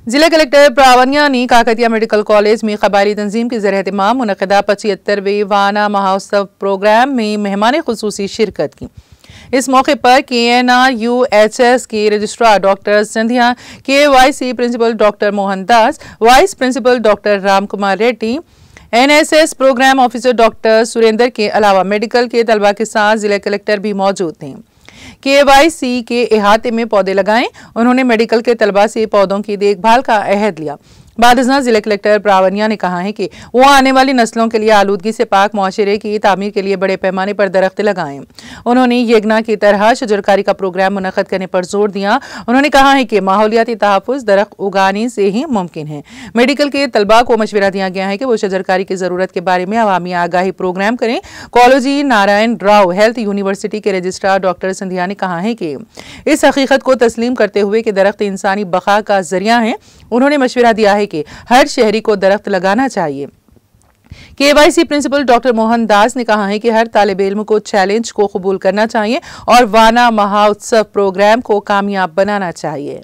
जिला कलेक्टर प्रावनिया ने Kakatiya medical college में कबायली तंजीम के ज़ेर-ए-एहतमाम मुनक़दा 75वें वाना महोत्सव प्रोग्राम में मेहमान खुसूसी शिरकत की। इस मौके पर KNRUHS के registrar doctor Sindhia, KYC principal doctor Mohan Das, vice principal doctor Ram Kumar Reddy, NSS programme officer doctor Surendra के अलावा मेडिकल के तलबा के साथ जिला कलेक्टर भी मौजूद थे। KYC के इहाते में पौधे लगाएं। उन्होंने मेडिकल के तलबा से पौधों की देखभाल का अहद लिया। बादजना जिला कलेक्टर प्रावनिया ने कहा है कि वो आने वाली नस्लों के लिए आलूदगी से पाक मुआशरे की तामीर के लिए बड़े पैमाने पर दरख्त लगाएं। उन्होंने यगना की तरह शजरकारी का प्रोग्राम मुनक़द करने पर जोर दिया। उन्होंने कहा है कि माहौलियाती तहफ़्फ़ुज़ दरख्त उगाने से ही मुमकिन है। मेडिकल के तलबा को मशवरा दिया गया है कि वो शजरकारी की ज़रूरत के बारे में अवामी आगाही प्रोग्राम करें। कॉलेजी नारायण राव हेल्थ यूनिवर्सिटी के रजिस्ट्रार डॉक्टर सिंधिया ने कहा है कि इस हकीकत को तस्लीम करते हुए कि दरख्त इंसानी बका का जरिया है, उन्होंने मशवरा दिया है कि हर शहरी को दरख्त लगाना चाहिए। KYC प्रिंसिपल डॉक्टर मोहन दास ने कहा है कि हर तालिब इल्म को चैलेंज को कबूल करना चाहिए और वाना महोत्सव प्रोग्राम को कामयाब बनाना चाहिए।